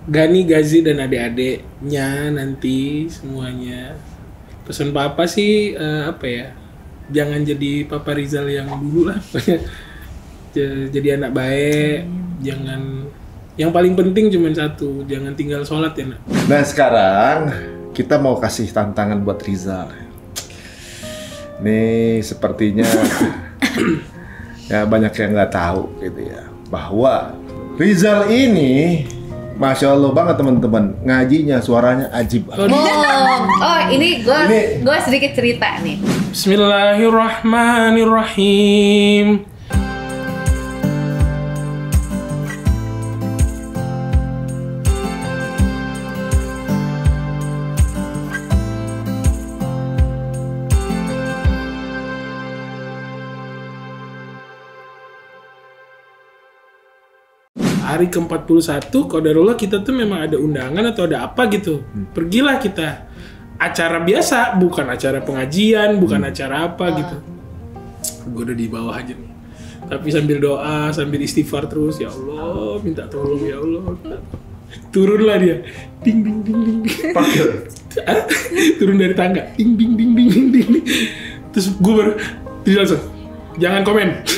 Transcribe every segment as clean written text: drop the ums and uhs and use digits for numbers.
Gani, Gazi dan adik-adiknya nanti semuanya. Pesan papa sih apa ya? Jangan jadi Papa Rizal yang dulu lah. Jadi anak baik, jangan, yang paling penting cuma satu, jangan tinggal sholat ya nak. Nah sekarang kita mau kasih tantangan buat Rizal. Nih sepertinya ya banyak yang nggak tahu gitu ya, bahwa Rizal ini Masya Allah banget teman-teman, ngajinya suaranya ajib. Ini gue sedikit cerita nih. Bismillahirrahmanirrahim. Hari ke-41 qadarullah kita tuh memang ada undangan atau ada apa gitu. Pergilah kita. Acara biasa, bukan acara pengajian, bukan acara apa gitu. Gue udah di bawah aja nih. Tapi sambil doa, sambil istighfar terus, ya Allah, minta tolong ya Allah. Turunlah dia. Ding ding ding ding. Turun dari tangga. Ding ding ding ding ding ding. Terus gue baru langsung jangan komen.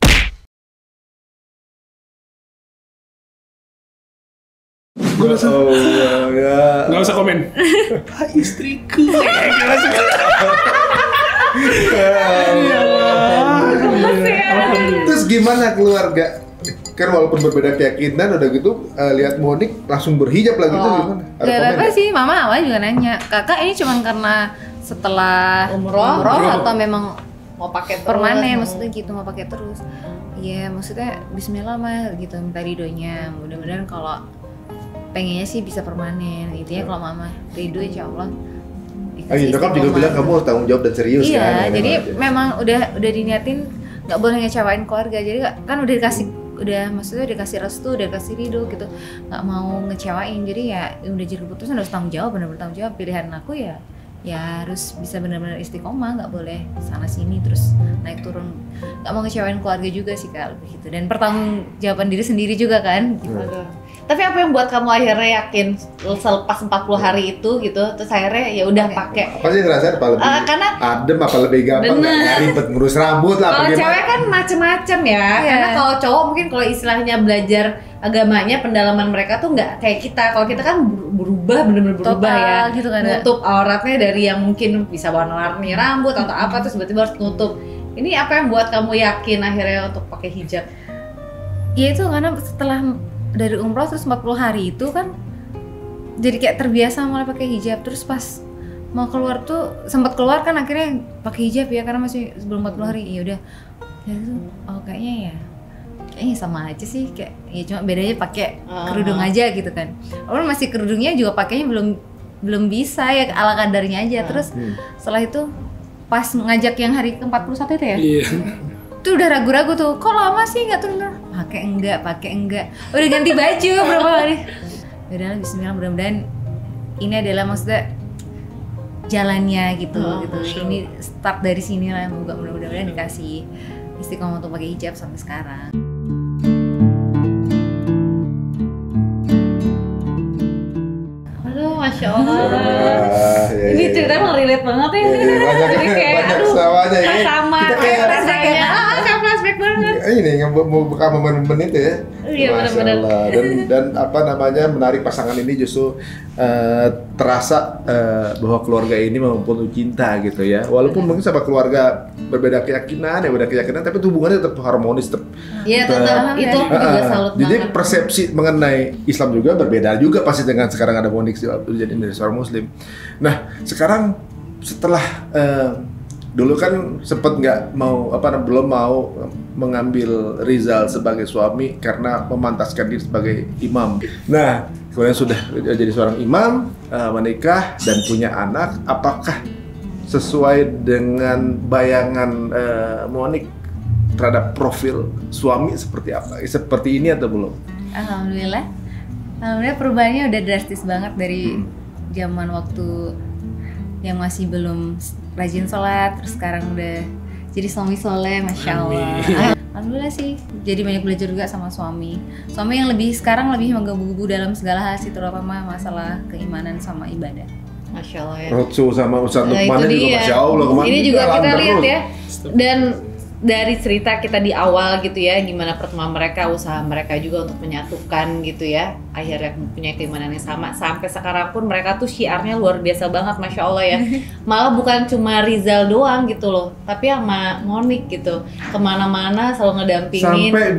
Gue langsung nggak usah komen. Istriku. Terus gimana keluarga? Kan walaupun berbeda keyakinan udah gitu lihat Monik langsung berhijab lagi tuh gimana? Gak apa sih, mama awalnya juga nanya, kakak ini cuma karena setelah umroh atau memang mau pakai permanen, maksudnya gitu mau pakai terus. Iya, maksudnya Bismillah mah gitu, minta ridhonya. Mudah-mudahan kalau pengennya sih bisa permanen, intinya kalau mama ridho insya Allah. Nyokap juga bilang kamu harus tanggung jawab dan serius kan? Iya, jadi memang udah diniatin nggak boleh ngecewain keluarga. Jadi kan maksudnya udah kasih restu, udah kasih ridho gitu, nggak mau ngecewain. Jadi ya udah jadi keputusan harus tanggung jawab, benar-benar tanggung jawab. Pilihan aku ya harus bisa benar-benar istiqomah, nggak boleh sana sini terus naik turun. Nggak mau ngecewain keluarga juga sih kalau begitu. Dan pertanggungjawaban diri sendiri juga kan. Gitu. Tapi apa yang buat kamu akhirnya yakin selepas 40 hari itu gitu, terus akhirnya ya udah pakai? Apa sih ngerasain apa lebih adem, apa lebih gampang, nggak ribet ngurus rambut lah? Kalau cewek kan macem-macem ya, karena kalau cowok mungkin kalau istilahnya belajar agamanya, pendalaman mereka tuh nggak kayak kita. Kalau kita kan berubah, bener-bener berubah total, ya, gitu kan, nutup auratnya dari yang mungkin bisa warna-warni rambut atau apa, terus tiba-tiba harus nutup. Ini apa yang buat kamu yakin akhirnya untuk pakai hijab? Ya itu karena setelah dari umroh terus 40 hari itu kan jadi kayak terbiasa mulai pakai hijab. Terus pas mau keluar tuh sempat keluar kan akhirnya pakai hijab ya, karena masih sebelum 40 hari. Ya udah ya itu kayaknya sama aja sih, kayak ya cuma bedanya pakai kerudung aja gitu kan. Walaupun masih kerudungnya juga pakainya belum bisa ya, ala kadarnya aja. Terus setelah itu pas ngajak yang hari ke-41 itu ya. Iya. Tuh udah ragu-ragu tuh, kok lama sih nggak turun? Pakai enggak, udah ganti baju berapa kali. Udah Bismillah, mudah-mudahan ini adalah maksudnya jalannya gitu. Ini start dari sini lah, mudah-mudahan dikasih istiqomah untuk pakai hijab sampai sekarang. Aduh, Masya Allah. Ini cerita emang relate banget ya. Banyak sawahnya ini. Sama kayak rasanya. Kayak flashback banget. Ini mau buka momen-momen itu ya. Iya, Masya Allah. Dan apa namanya, menarik pasangan ini justru terasa bahwa keluarga ini mempunyai cinta gitu ya. Walaupun mungkin sama keluarga berbeda keyakinan, tapi hubungannya tetap harmonis, Iya, tetap itu aku juga salut jadi banget. persepsi mengenai Islam juga berbeda juga pasti dengan sekarang ada Monik jadi dari seorang Muslim. Nah sekarang setelah dulu kan sempat belum mau mengambil Rizal sebagai suami karena memantaskan diri sebagai imam. Nah kemudian sudah jadi seorang imam, menikah dan punya anak. Apakah sesuai dengan bayangan Monik terhadap profil suami seperti apa? Seperti ini atau belum? Alhamdulillah perubahannya udah drastis banget dari zaman waktu yang masih belum rajin sholat, terus sekarang udah jadi suami soleh, masya Allah. Alhamdulillah sih, jadi banyak belajar juga sama suami yang sekarang lebih menggebu-gebu dalam segala hal sih, terutama masalah keimanan sama ibadah. Masya Allah ya. Rotsu sama Ustadz Nah, Lukman itu juga dia. Masya Allah kemarin Ini juga jalan kita lihat terus. ya. Dan dari cerita kita di awal gitu ya, gimana pertemuan mereka, usaha mereka juga untuk menyatukan gitu ya, akhirnya punya keimanan yang sama. Sampai sekarang pun mereka tuh syiarnya luar biasa banget, Masya Allah ya. Malah bukan cuma Rizal doang gitu loh, tapi sama Monik gitu, kemana-mana selalu ngedampingin. Sampai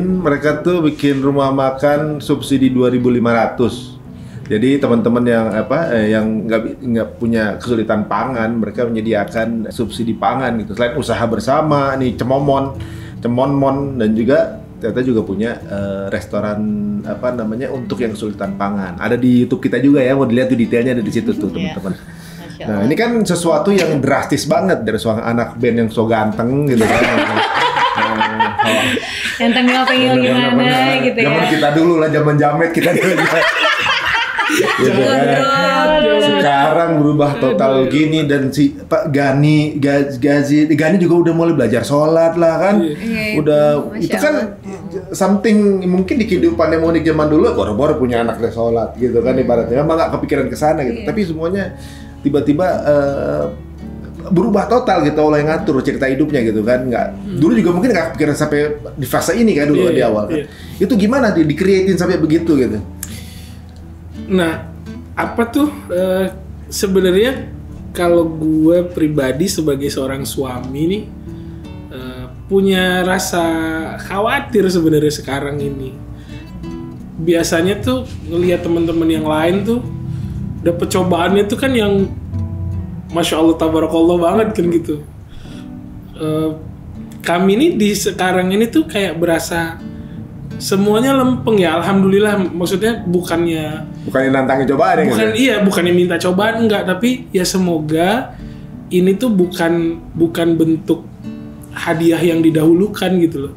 mereka tuh bikin rumah makan subsidi 2.500. Jadi teman-teman yang nggak punya kesulitan pangan, mereka menyediakan subsidi pangan gitu. Selain usaha bersama nih Cemonmon dan juga ternyata juga punya restoran untuk yang kesulitan pangan. Ada di YouTube kita juga ya, mau dilihat tuh detailnya ada di situ tuh teman-teman. Masya Nah Allah. ini kan sesuatu yang drastis banget dari seorang anak band yang so ganteng gitu kan. Yang tengil-tengil gimana gitu ya. Zaman kita dulu lah, zaman jamet kita dulu. Gitu kan. Sekarang berubah total gini, dan si Pak Gani juga udah mulai belajar sholat lah kan. Udah Masya itu kan something mungkin di kehidupannya Monik zaman dulu baru-baru punya anak dan sholat gitu kan, ibaratnya memang gak kepikiran ke sana gitu. Tapi semuanya tiba-tiba berubah total gitu, Allah yang ngatur cerita hidupnya gitu kan. Dulu juga mungkin gak kepikiran sampai di fase ini kan dulu di awal kan. Itu gimana di-createin sampai begitu gitu? Nah, apa tuh sebenarnya kalau gue pribadi sebagai seorang suami nih punya rasa khawatir sebenarnya sekarang ini. Biasanya tuh ngelihat teman-teman yang lain tuh dapet cobaannya tuh kan yang Masya Allah tabarakallah banget kan gitu. Kami ini di sekarang ini tuh kayak berasa semuanya lempeng ya, alhamdulillah. Maksudnya bukannya nantangin cobaan ya? Bukannya minta cobaan enggak, tapi ya semoga ini tuh bukan bentuk hadiah yang didahulukan gitu loh.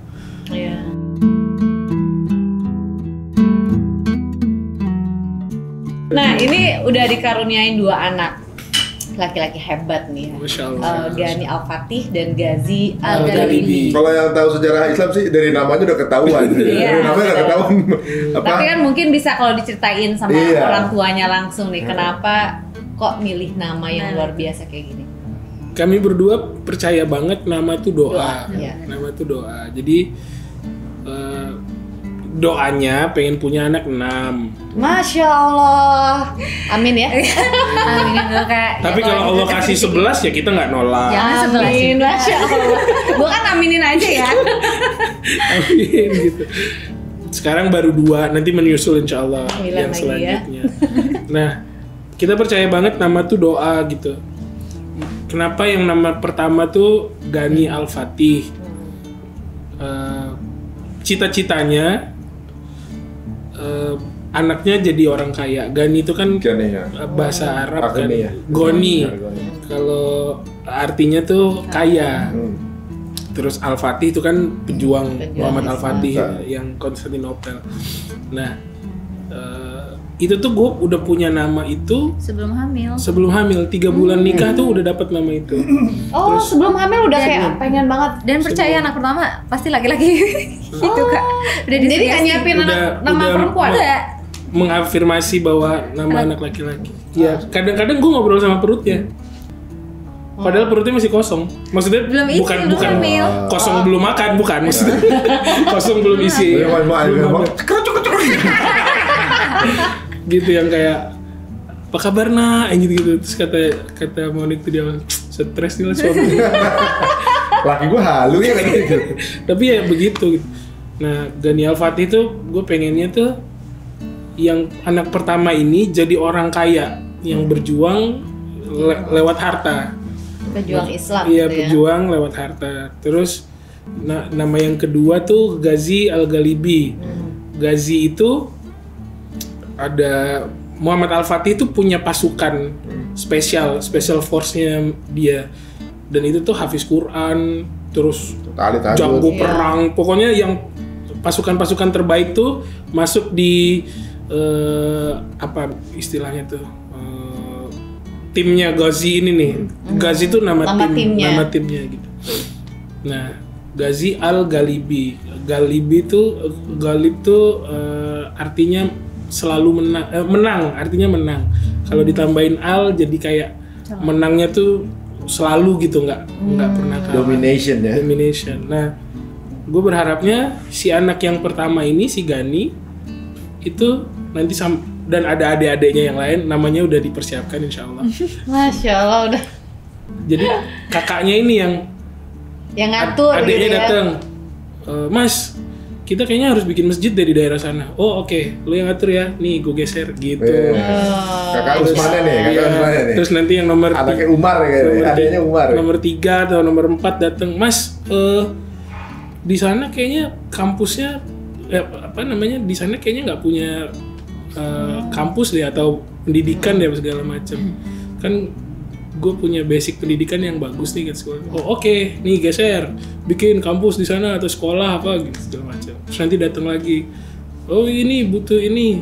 Iya. Nah ini udah dikaruniain 2 anak laki-laki hebat nih ya. Masya Allah. Gani Al-Fatih dan Gazi Al-Ghalibi. Kalau yang tahu sejarah Islam sih dari namanya udah ketahuan. Dari namanya udah ketahuan. Tapi kan mungkin bisa kalau diceritain sama Iya. orang tuanya langsung nih, kenapa kok milih nama yang luar biasa kayak gini? Kami berdua percaya banget nama itu doa. Iya. Nama itu doa. Jadi doanya pengen punya anak 6. Masya Allah. Amin ya. Aminin dulu Kak. Tapi kalau Allah kasih 11 ya kita nggak nolak. Jangan 11. Amin, Masya Allah. Gue kan aminin aja ya. Amin gitu. Sekarang baru 2, nanti menyusul insya Allah Bilang yang lagi selanjutnya. Nah, kita percaya banget nama tuh doa gitu. Kenapa yang nama pertama tuh Gani Al-Fatih? Cita-citanya anaknya jadi orang kaya. Gani itu kan Gani, ya. bahasa Arab kan. Gani, ya. Goni. Ya, Goni. Kalau artinya tuh kaya. Terus Al-Fatih itu kan pejuang Muhammad Al-Fatih yang Konstantinopel. Nah, itu tuh gue udah punya nama itu Sebelum hamil. sebelum hamil. 3 bulan nikah tuh udah dapat nama itu. Oh, sebelum hamil udah kayak pengen banget. Dan percaya anak pertama pasti laki-laki. Gitu Kak. Udah Jadi nggak nyiapin nama perempuan? Udah. Mengafirmasi bahwa nama anak laki-laki. Ya, kadang-kadang gue ngobrol sama perutnya. Padahal perutnya masih kosong. Maksudnya Belum isi, bukan belum hamil. kosong belum makan, bukan maksudnya. Kosong belum isi. Belum makan. Gitu yang kayak apa kabar nak, gitu. Terus kata Monik tuh dia stres nih lah suami. Laki gue halu ya kayak gitu. Tapi ya begitu gitu. Nah, Gani Al-Fatih tuh gue pengennya tuh yang anak pertama ini jadi orang kaya yang berjuang lewat harta. Pejuang Islam Iya, gitu ya. berjuang lewat harta. Terus nama yang kedua tuh Gazi Al-Ghalibi. Gazi itu ada Muhammad Al-Fatih itu punya pasukan special force-nya dia. Dan itu tuh hafiz Quran, terus jago perang. Pokoknya yang pasukan-pasukan terbaik tuh masuk di apa istilahnya tuh? Timnya Ghazi ini nih. Ghazi itu nama timnya gitu. Nah, Ghazi Al-Ghalibi. Galib tuh artinya selalu menang, artinya menang. Kalau ditambahin al jadi kayak menangnya tuh selalu gitu, nggak pernah kalah. Domination ya. Domination. Nah, gue berharapnya si anak yang pertama ini, si Gani itu nanti dan ada adik-adiknya yang lain, namanya udah dipersiapkan insya Allah. Masya Allah udah. Jadi kakaknya ini yang ngatur adiknya gitu ya. datang, Mas, kita kayaknya harus bikin masjid dari daerah sana. Oh oke, lu yang ngatur ya, nih gue geser gitu. Kakak Usmannya nih, Terus nanti yang nomor anaknya Umar ya, adiknya Umar. Nomor 3 atau nomor 4 datang, Mas, di sana kayaknya kampusnya di sana kayaknya nggak punya kampus deh atau pendidikan deh segala macam. Kan gue punya basic pendidikan yang bagus nih kan sekolah. Oh oke, nih geser, bikin kampus di sana atau sekolah apa gitu segala macam. Terus nanti datang lagi, oh ini butuh ini,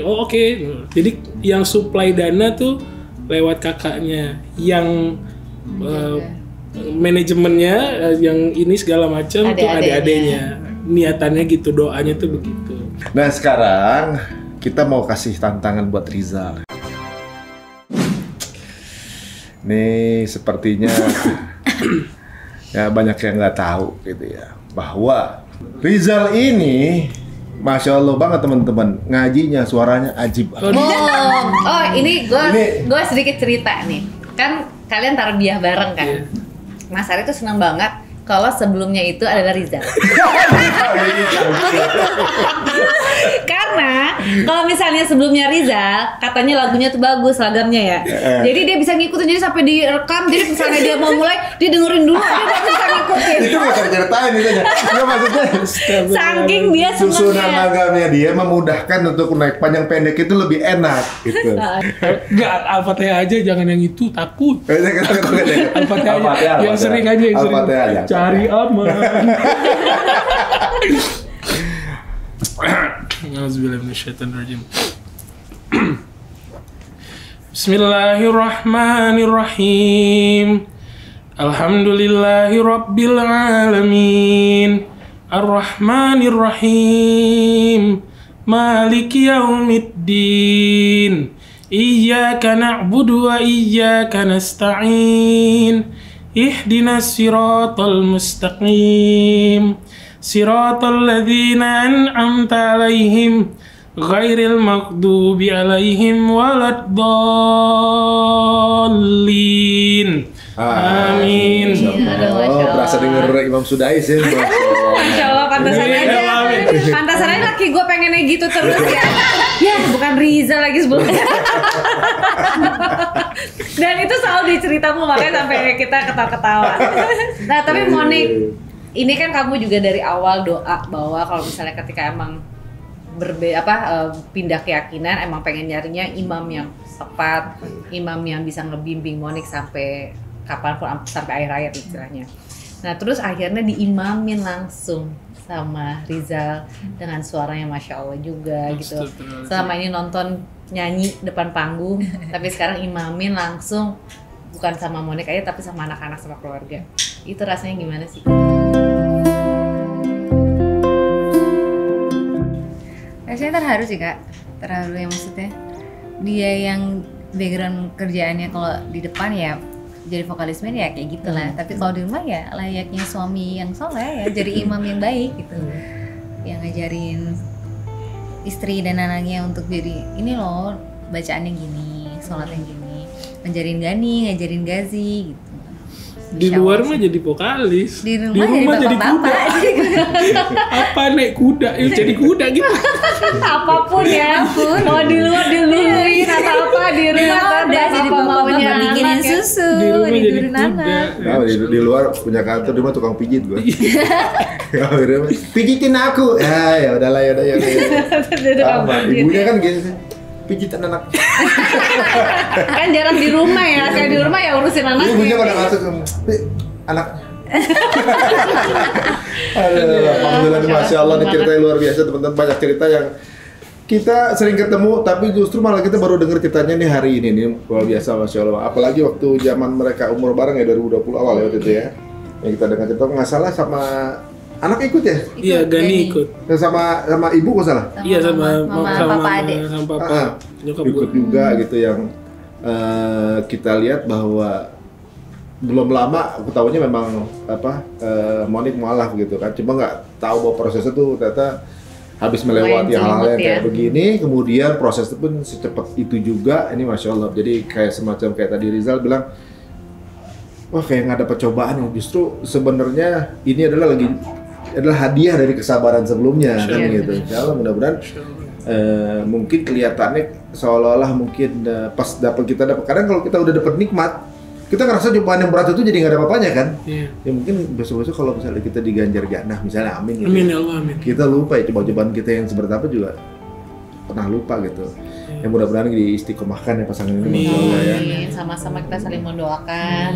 oh oke. Jadi yang supply dana tuh lewat kakaknya, yang manajemennya, yang ini segala macam tuh adik-adiknya. Niatannya gitu, doanya tuh begitu. Nah sekarang kita mau kasih tantangan buat Rizal. Nih sepertinya ya banyak yang nggak tahu gitu ya, bahwa Rizal ini Masya Allah banget teman-teman, ngajinya suaranya ajib. Ini gue sedikit cerita nih. Kan kalian tarbiyah bareng kan? Yeah. Mas Ari tuh senang banget kalau sebelumnya itu adalah Rizal. Karena kalau misalnya sebelumnya Rizal, katanya lagunya tuh bagus, lagamnya ya. Jadi dia bisa ngikutin, jadi sampai direkam, jadi misalnya dia mau mulai, dia dengerin dulu, dia bisa ngikutin. Itu gak usah ceritain itu aja. Iya maksudnya saking dia susunan senangnya. lagamnya dia memudahkan untuk naik panjang pendek itu lebih enak gitu. Enggak, Al-Fatihah aja, jangan yang itu, takut. Al-Fatihah aja, yang sering aja, yang sering. Cari aman. Auzubillahiminasyaitonirrajim. Bismillahirrahmanirrahim. Alhamdulillahi rabbil alamin. Ar-Rahmanirrahim. Maliki yaumiddin. Iyyaka na'budu wa iyyaka nasta'in. Ihdinas siratal mustaqim. Siratal ladzina an'amta 'alaihim ghairil maghdubi 'alaihim waladdallin. Amin. Berasa denger Imam Sudais ya. Masya Allah, pantasan aja. Pantasan aja laki gue pengennya gitu terus ya. Ya, bukan Rizal lagi sebelumnya. Dan itu selalu diceritamu, makanya sampai kita ketawa-ketawa. Nah, tapi Monik, ini kan kamu juga dari awal doa bahwa kalau misalnya ketika emang pindah keyakinan, emang pengen nyarinya imam yang tepat, imam yang bisa ngebimbing Monik sampai kapanpun, sampai akhir hayat istilahnya. Nah terus akhirnya diimamin langsung sama Rizal dengan suaranya Masya Allah juga gitu. Selama ini nonton nyanyi depan panggung, tapi sekarang imamin langsung, bukan sama Monik aja tapi sama anak-anak, sama keluarga. Itu rasanya gimana sih? Rasanya terharu sih Kak, terharu ya, maksudnya dia yang background kerjaannya kalau di depan ya jadi vokalis band ya kayak gitulah, tapi kalau di rumah ya layaknya suami yang soleh ya, jadi imam yang baik gitu, yang ngajarin istri dan anaknya untuk jadi ini loh bacaannya gini, sholatnya gini, ngajarin Gani, ngajarin Gazi gitu. Di luar mah jadi vokalis, di rumah jadi kuda. Apa naik kuda? Ya jadi kuda gitu. Apapun ya, mau di luar duluin atau apa, di rumah kan jadi bapak-bapak bikinin susu, tidurin anak. Nah, di luar punya kantor, di rumah tukang pijit gue. Pijitin aku. Ya udahlah, ya udah. Ibunya kan gitu. Pijitan anak. Kan jarang di rumah ya, kayak di rumah ya urusin anaknya. Ibunya pada masuk anak. Alhamdulillah, Masya Allah, ini ceritanya luar biasa teman-teman, banyak cerita yang kita sering ketemu, tapi justru malah kita baru dengar ceritanya nih hari ini nih, luar biasa Masya Allah. Apalagi waktu zaman mereka umur bareng ya, 2020 awal ya waktu itu ya. Yang kita dengar cerita nggak salah sama anak ikut ya? Iya, Gani ikut. Sama ibu nggak salah? Iya, sama papa adik. sama papa. Nyokap Ikut gue. juga gitu yang kita lihat bahwa belum lama aku tahunya memang Monik mualaf gitu kan, cuma nggak tahu bahwa prosesnya tuh ternyata habis melewati Lumayan hal-hal yang jelimet kayak ya. begini, kemudian proses itu pun secepat itu juga. Ini masya Allah, jadi kayak semacam kayak tadi Rizal bilang, wah kayak nggak dapat cobaan ya. Justru sebenarnya ini adalah hadiah dari kesabaran sebelumnya kan gitu. Insya Allah mudah-mudahan mungkin kelihatannya seolah-olah mungkin pas kita dapat, kadang kalau kita udah dapat nikmat, kita ngerasa cobaan yang berat itu jadi nggak ada apa-apanya kan? Iya. Ya mungkin besok-besok kalau misalnya kita diganjar jannah misalnya, amin gitu. Amin ya Allah, amin. Kita lupa ya cobaan kita yang seberat apa juga pernah lupa gitu. Yang mudah-mudahan diistiqomahkan ya pasangan ini, Amin. masya Allah ya. Amin. Sama-sama kita saling mendoakan,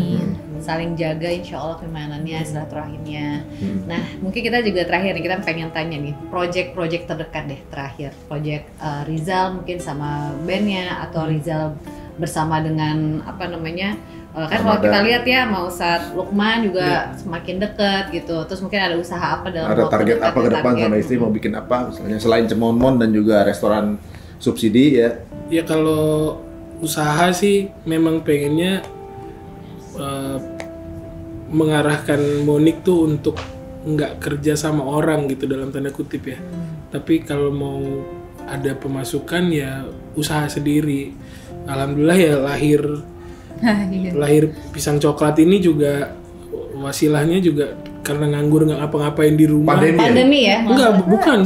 saling jaga insya Allah keimanannya, silaturahimnya. Nah, mungkin kita juga terakhir nih, kita pengen tanya nih, project terdekat deh terakhir. Project Rizal mungkin sama bandnya, atau Rizal bersama dengan kan kalau kita lihat ya, mau Ustadz Lukman juga semakin dekat gitu. Terus mungkin ada usaha apa dalam Ada waktu target dekat apa ke ya, depan target. sama istri mau bikin apa misalnya selain Cemonmon dan juga restoran subsidi ya. Ya kalau usaha sih memang pengennya mengarahkan Monik tuh untuk nggak kerja sama orang gitu dalam tanda kutip ya. Tapi kalau mau ada pemasukan ya usaha sendiri. Alhamdulillah ya lahir pisang coklat ini juga wasilahnya juga karena nganggur nggak ngapa-ngapain di rumah. Pandemi ya? Enggak, bukan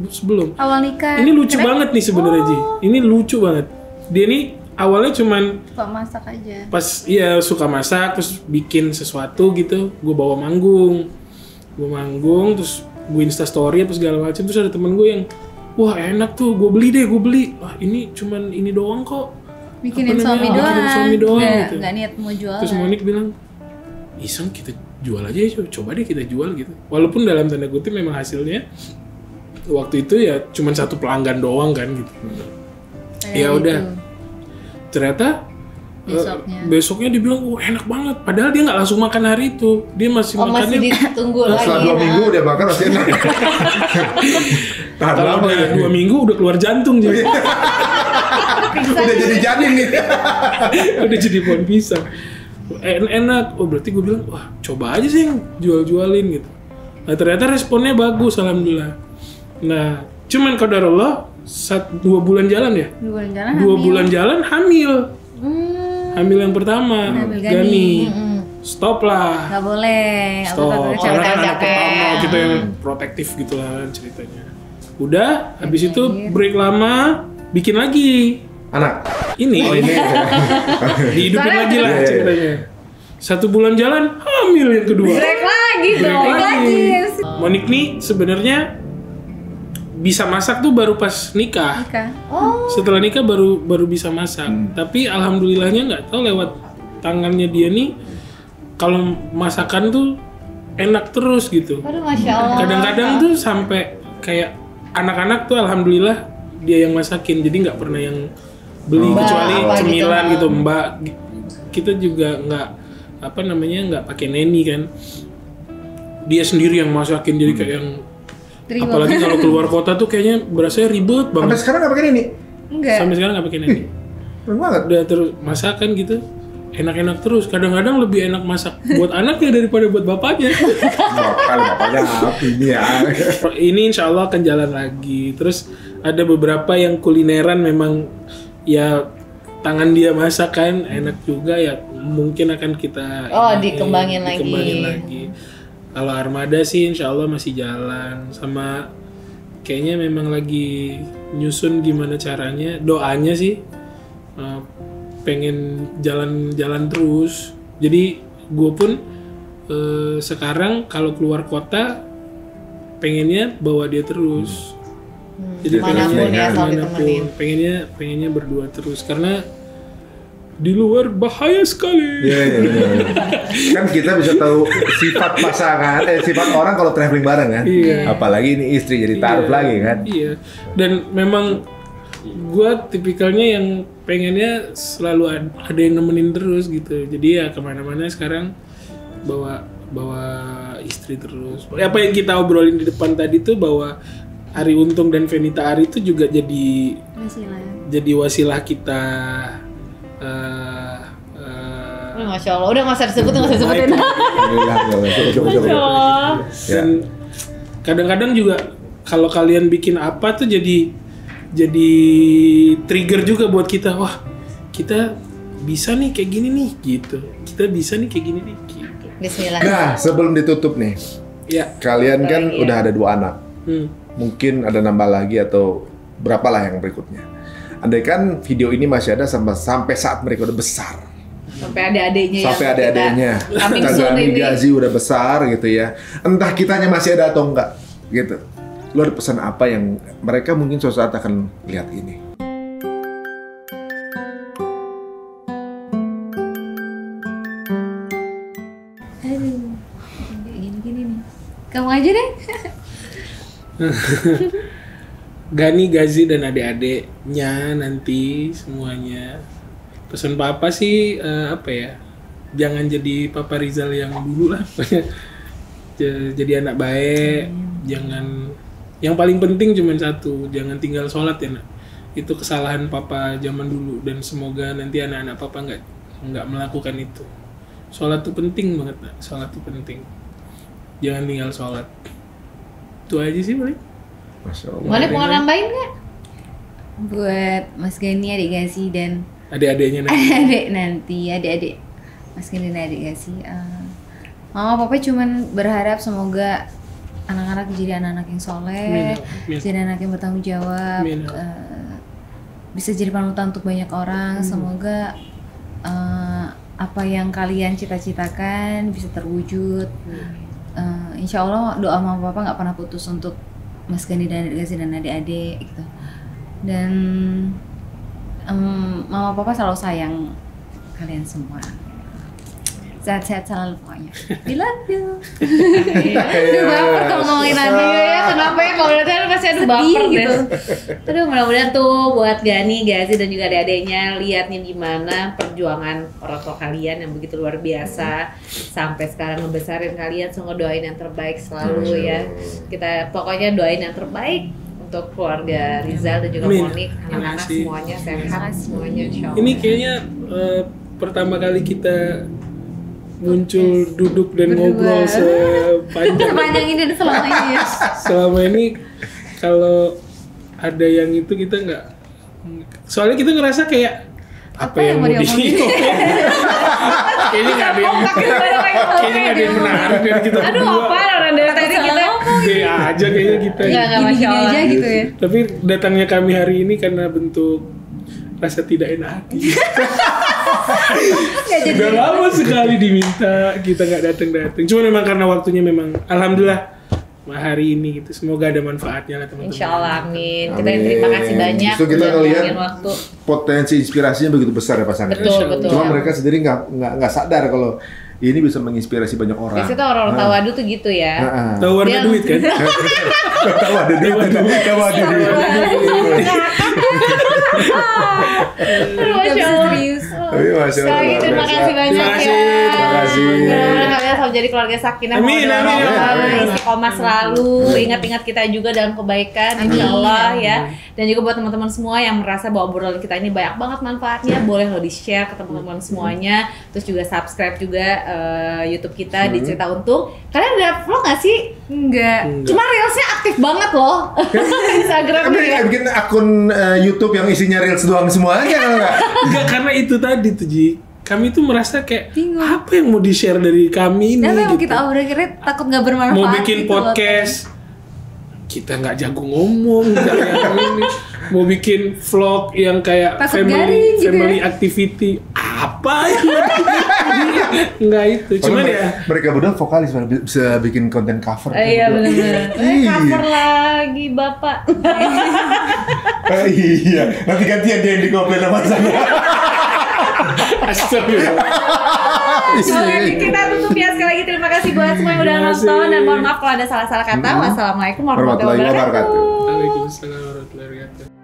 sebelum. Awal nikah. Ini lucu banget nih sebenarnya Ji. Ini lucu banget. Dia nih awalnya cuman Suka masak aja. pas suka masak terus bikin sesuatu gitu, gue bawa manggung terus gue Insta story apa segala macam, terus ada temen gue yang wah enak tuh, gue beli, wah ini cuman ini doang kok, Bikinin Apa suami namanya? doang. Bikinin suami doang gitu. Nggak niat mau jual. Terus Monik bilang iseng kita jual aja ya, coba deh kita jual gitu, walaupun dalam tanda kutip memang hasilnya waktu itu ya cuman satu pelanggan doang kan gitu. Ya udah. Ternyata besoknya dibilang enak banget, padahal dia nggak langsung makan hari itu, dia masih makannya masih ditunggu lagi Setelah 2 ya? minggu udah makan masih enak. Tahan kalau lama udah ya. 2 minggu udah keluar jantung jadi Udah jadi janin nih. udah jadi pohon pisang. Enak, berarti gue bilang wah coba aja sih jualin gitu. Nah ternyata responnya bagus alhamdulillah. Nah cuman qadarullah 2 bulan jalan ya. 2 bulan jalan 2 bulan jalan hamil. Hamil yang pertama, Hamil Gani. Gani. Stop lah. Nggak boleh. Stop. Karena kan anak capek-capek. pertama kita yang protektif gitu lah kan ceritanya. Udah, habis itu break lama, bikin lagi. Anak. Ini. Oh ini. Dihidupin lagi lah Iya, iya. ceritanya. 1 bulan jalan, hamil yang kedua. Break lagi Break dong. lagi. Monik nih sebenarnya bisa masak tuh baru pas nikah. Nikah. Setelah nikah baru bisa masak. Tapi alhamdulillahnya nggak tahu lewat tangannya dia nih kalau masakan tuh enak terus gitu. Aduh, Masya Allah. Kadang-kadang tuh sampai kayak anak-anak tuh alhamdulillah dia yang masakin. Jadi nggak pernah yang beli Mbak, kecuali apa cemilan gitu. gitu. Mbak kita juga nggak nggak pakai neni kan. Dia sendiri yang masakin jadi kayak yang Terima. apalagi kalau keluar kota tuh kayaknya berasanya ribet Sampai banget. sekarang nggak pakai ini. Enggak. Sampai sekarang nggak pakai neni. Keren banget. Udah terus masakan gitu enak-enak terus. Kadang-kadang lebih enak masak buat anaknya daripada buat bapaknya. Kalau bapaknya api ini ya. Ini insya Allah akan jalan lagi. Terus ada beberapa yang kulineran memang ya tangan dia masak kan enak juga ya, mungkin akan kita Dikembangin lagi. Kalau Armada sih insya Allah masih jalan, sama kayaknya memang lagi nyusun gimana caranya, doanya sih pengen jalan-jalan terus. Jadi gue pun sekarang kalau keluar kota pengennya bawa dia terus. Jadi Manapun ya, selalu ditemenin. pengennya berdua terus karena di luar bahaya sekali. Iya. Kan kita bisa tahu sifat pasangan, sifat orang kalau traveling bareng kan. Iya. Apalagi ini istri jadi taruh lagi kan. Iya. Dan memang gue tipikalnya yang pengennya selalu ada yang nemenin terus gitu. Jadi ya kemana-mana sekarang bawa bawa istri terus. Apa yang kita obrolin di depan tadi tuh bahwa Arie Untung dan Fenita Arie itu juga jadi wasilah kita. Masya Allah, udah nggak usah disebutin, nggak usah disebutin. Masya Allah. Dan kadang-kadang juga kalau kalian bikin apa tuh jadi trigger juga buat kita. Wah, kita bisa nih kayak gini nih gitu. Kita bisa nih kayak gini nih gitu. Bismillah. Nah, sebelum ditutup nih, Ya. kalian kan Iya. udah ada 2 anak. Mungkin ada nambah lagi atau berapalah yang berikutnya. Andai kan video ini masih ada sampai saat mereka udah besar. Sampai adik-adiknya. Sampai adik-adiknya. Coming soon Gani ini. Gazi udah besar gitu ya. Entah kitanya masih ada atau enggak gitu. Lu ada pesan apa yang mereka mungkin suatu saat akan lihat ini? Aduh, gini-gini nih. Kamu aja deh. Gani, Gazi dan adik-adiknya nanti semuanya. Pesan papa sih apa ya? Jangan jadi Papa Rizal yang dulu lah. Jadi anak baik. Jangan. Yang paling penting cuma satu, jangan tinggal sholat ya nak. Itu kesalahan papa zaman dulu dan semoga nanti anak-anak papa nggak melakukan itu. Sholat tuh penting banget nak. Sholat tuh penting. Jangan tinggal sholat. Itu aja sih boleh. Masya Allah. Boleh mau nambahin nggak? Buat Mas Gani, adik Gazi dan Adik-adiknya nanti. adik-adik Mas Gani dan adik Gazi. Mama papa cuman berharap semoga anak-anak jadi anak-anak yang soleh, Amin. jadi anak yang bertanggung jawab, Amin. bisa jadi panutan untuk banyak orang. Semoga apa yang kalian cita-citakan bisa terwujud. Insya Allah doa mama papa nggak pernah putus untuk Mas Gani dan adik Gazi dan adik-adik gitu. Dan mama papa selalu sayang kalian semua. Sehat-sehat selalu pokoknya. I love you. Aduh baper kalau ngomongin nanti Ya, kenapa ya kalau udah pasti aduh Sedih baper gitu. deh. Aduh mudah-mudahan tuh buat Gani, Gazi dan juga adik-adiknya lihat nih gimana perjuangan orang tua kalian yang begitu luar biasa sampai sekarang ngebesarin kalian. Semoga doain yang terbaik selalu ya. Kita pokoknya doain yang terbaik untuk keluarga Rizal dan juga Amin. Monik, Terima anak-anak kasih. semuanya sehat semuanya insyaallah. Ini kayaknya pertama kali kita muncul duduk dan Berdua. ngobrol sepanjang ini dan selama ini ya. selama ini. Kalau ada yang itu kita nggak, soalnya kita ngerasa kayak apa yang mau diomongin? kayaknya nggak ada yang menarik dari kita Aduh berdua. apa orang dari tadi kita Be aja kayaknya kita. Enggak, Masya Gini-gini Allah. aja gitu ya. Tapi datangnya kami hari ini karena bentuk rasa tidak enak hati. Udah lama sekali diminta, kita nggak datang-datang. Cuma memang karena waktunya memang, alhamdulillah hari ini gitu. Semoga ada manfaatnya lah teman-teman. Insya Allah amin. Kita Amin. terima kasih banyak Justru kita udah ngelihat luangin waktu. Potensi inspirasinya begitu besar ya pasangan. Betul, betul. Cuma mereka sendiri nggak sadar kalau ini bisa menginspirasi banyak orang. Biasanya tuh orang-orang tawadu tuh gitu ya. Tahu warna Dia- duit kan? Tahu ada duit, tahu ada duit. Aduh, Masya Allah. Serius. Tapi Masya Allah, Sekali lagi luar terima biasa. kasih banyak Terima kasih. ya. Terima kasih. Mudah-mudahan kalian selalu jadi keluarga sakinah. Amin, mawaddah amin, warahmah, amin. istiqomah selalu. Ingat-ingat kita juga dalam kebaikan, insya Allah ya. Dan juga buat teman-teman semua yang merasa bahwa obrolan kita ini banyak banget manfaatnya, boleh lo di-share ke teman-teman semuanya. Terus juga subscribe juga YouTube kita di Cerita Untung. Kalian ada vlog nggak sih? Enggak. Cuma reelsnya aktif banget loh. Instagram Tapi ya. bikin akun YouTube yang isinya reels doang semuanya kalau nggak? Enggak, karena itu tadi tuh Ji. Kami tuh merasa kayak Bingung. apa yang mau di-share dari kami ini Dan memang gitu. kita obrol-obrol takut nggak bermanfaat. Mau bikin gitu loh. podcast, kita nggak jago ngomong, nggak yang ini. Mau bikin vlog yang kayak Takut garing gitu family ya. activity, apa ya? Nggak itu, cuman Padahal ya. mereka berdua vokalis bisa bikin konten cover. Iya benar-benar. Iya. Cover lagi Bapak. Iya, nanti gantian dia yang dikomplain sama saya. Astagfirullah. Oke, kita tutup ya sekali lagi. Terima kasih buat semua yang udah Terima kasih. nonton dan mohon maaf kalau ada salah-salah kata. Wassalamualaikum warahmatullahi Warahmatullahi wabarakatuh. wabarakatuh. Waalaikumsalam warahmatullahi wabarakatuh.